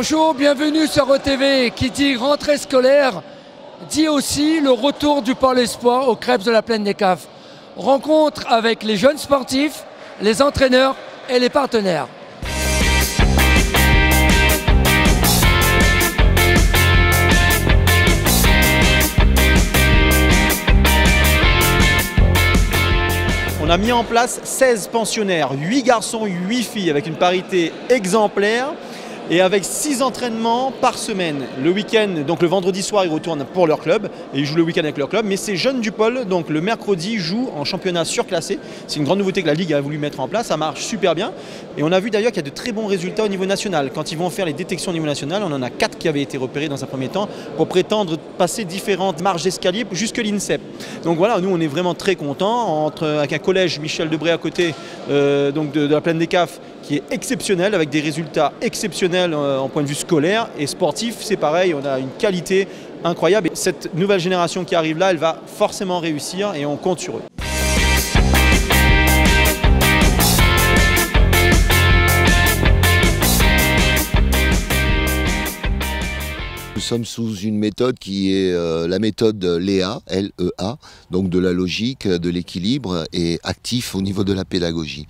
Bonjour, bienvenue sur ETV. Qui dit rentrée scolaire dit aussi le retour du pôle espoir aux Crêpes de la Plaine des Caves. Rencontre avec les jeunes sportifs, les entraîneurs et les partenaires. On a mis en place 16 pensionnaires, 8 garçons, 8 filles, avec une parité exemplaire et avec 6 entraînements par semaine. Le week-end, donc le vendredi soir, ils retournent pour leur club et ils jouent le week-end avec leur club. Mais ces jeunes du pôle, donc le mercredi, jouent en championnat surclassé. C'est une grande nouveauté que la Ligue a voulu mettre en place, ça marche super bien. Et on a vu d'ailleurs qu'il y a de très bons résultats au niveau national. Quand ils vont faire les détections au niveau national, on en a 4 qui avaient été repérés dans un premier temps pour prétendre passer différentes marges d'escalier jusque l'INSEP. Donc voilà, nous on est vraiment très contents, avec un collège Michel Debré à côté donc de la Plaine des Caves, qui est exceptionnel, avec des résultats exceptionnels en point de vue scolaire et sportif. C'est pareil, on a une qualité incroyable. Et cette nouvelle génération qui arrive là, elle va forcément réussir et on compte sur eux. Nous sommes sous une méthode qui est la méthode LEA, L-E-A, donc de la logique, de l'équilibre et actif au niveau de la pédagogie.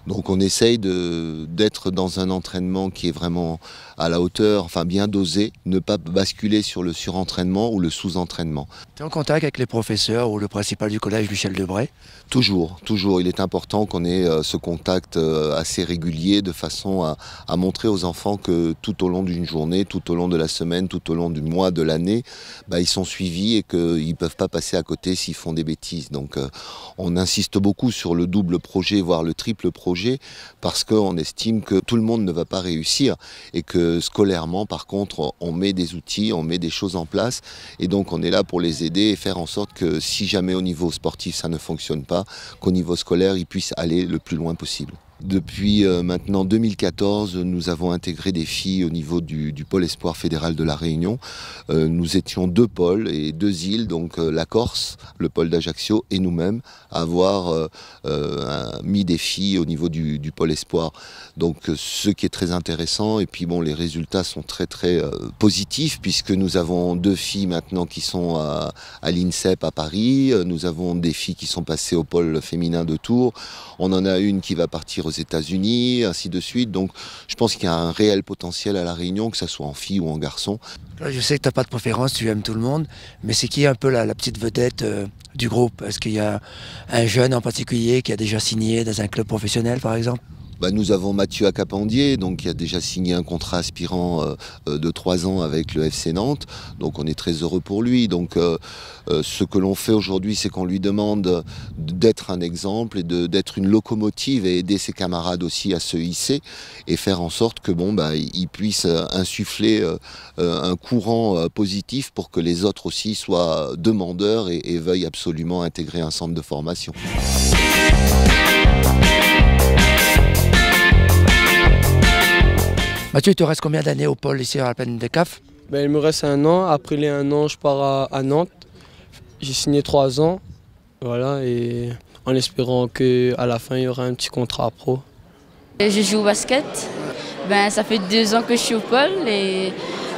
Donc on essaye d'être dans un entraînement qui est vraiment à la hauteur, enfin bien dosé, ne pas basculer sur le surentraînement ou le sous-entraînement. Tu es en contact avec les professeurs ou le principal du collège Michel Debré? Toujours, toujours. Il est important qu'on ait ce contact assez régulier de façon à montrer aux enfants que tout au long d'une journée, tout au long de la semaine, tout au long du mois, de l'année, ils sont suivis et qu'ils ne peuvent pas passer à côté s'ils font des bêtises. Donc on insiste beaucoup sur le double projet, voire le triple projet, parce qu'on estime que tout le monde ne va pas réussir et que scolairement, par contre, on met des outils, on met des choses en place et donc on est là pour les aider et faire en sorte que si jamais au niveau sportif ça ne fonctionne pas, qu'au niveau scolaire, ils puissent aller le plus loin possible. Depuis maintenant 2014, nous avons intégré des filles au niveau du pôle espoir fédéral de la Réunion. Nous étions 2 pôles et 2 îles, donc la Corse, le pôle d'Ajaccio et nous-mêmes, à avoir mis des filles au niveau du pôle espoir. Donc ce qui est très intéressant, et puis bon, les résultats sont très positifs puisque nous avons 2 filles maintenant qui sont à l'INSEP à Paris, nous avons des filles qui sont passées au pôle féminin de Tours, on en a une qui va partir aux États-Unis, ainsi de suite. Donc je pense qu'il y a un réel potentiel à la Réunion, que ce soit en filles ou en garçons. Je sais que tu n'as pas de préférence, tu aimes tout le monde, mais c'est qui est un peu la petite vedette du groupe? Est-ce qu'il y a un jeune en particulier qui a déjà signé dans un club professionnel par exemple? Nous avons Mathieu Acapandier, donc qui a déjà signé un contrat aspirant de 3 ans avec le FC Nantes. Donc on est très heureux pour lui. Donc ce que l'on fait aujourd'hui, c'est qu'on lui demande d'être un exemple et d'être une locomotive et aider ses camarades aussi à se hisser et faire en sorte que il puisse insuffler un courant positif pour que les autres aussi soient demandeurs et veuillent absolument intégrer un centre de formation. Mathieu, il te reste combien d'années au pôle ici à la Plaine des Caves? Il me reste 1 an. Après les 1 an, je pars à Nantes. J'ai signé 3 ans. Voilà, et en espérant qu'à la fin, il y aura un petit contrat pro. Je joue au basket. Ça fait 2 ans que je suis au pôle. Et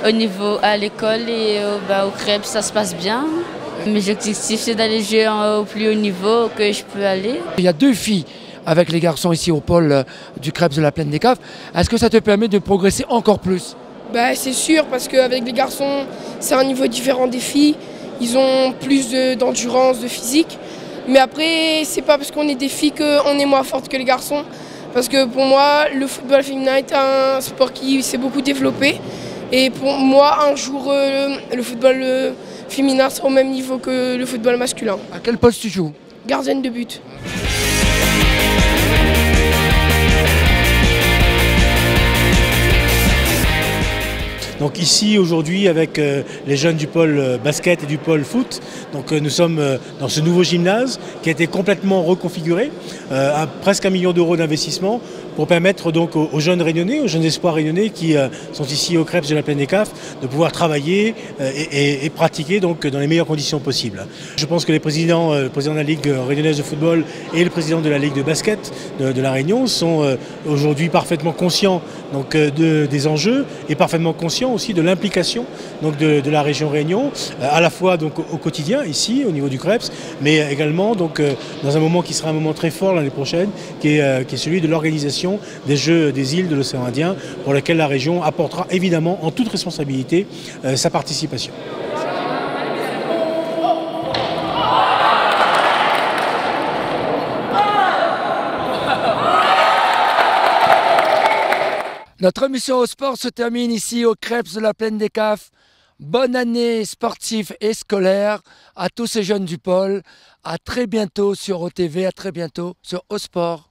au niveau à l'école et au Crêpes, ça se passe bien. Mes objectifs, c'est d'aller jouer au plus haut niveau que je peux aller. Il y a 2 filles avec les garçons ici au pôle du Crêpes de la Plaine des Caves. Est-ce que ça te permet de progresser encore plus? C'est sûr, parce qu'avec les garçons, c'est un niveau différent des filles. Ils ont plus d'endurance, de physique. Mais après, c'est pas parce qu'on est des filles qu'on est moins fortes que les garçons. Parce que pour moi, le football féminin est un sport qui s'est beaucoup développé. Et pour moi, un jour, le football féminin sera au même niveau que le football masculin. À quel poste tu joues? Gardienne de but. Donc ici aujourd'hui avec les jeunes du pôle basket et du pôle foot, donc nous sommes dans ce nouveau gymnase qui a été complètement reconfiguré, presque 1 million d'euros d'investissement pour permettre donc aux jeunes réunionnais, aux jeunes espoirs réunionnais qui sont ici au Crêpes de la Plaine des Cafes, de pouvoir travailler et pratiquer donc dans les meilleures conditions possibles. Je pense que le président de la Ligue réunionnaise de football et le président de la Ligue de basket de la Réunion sont aujourd'hui parfaitement conscients donc, des enjeux et parfaitement conscients aussi de l'implication donc, de la région Réunion, à la fois donc, au quotidien ici au niveau du Crêpes, mais également donc, dans un moment qui sera un moment très fort l'année prochaine, qui est celui de l'organisation des Jeux des îles de l'océan Indien, pour lequel la région apportera évidemment en toute responsabilité sa participation. Notre émission au sport se termine ici au Crêpes de la Plaine des Cafes. Bonne année sportive et scolaire à tous ces jeunes du pôle. À très bientôt sur OTV, à très bientôt sur Au Sport.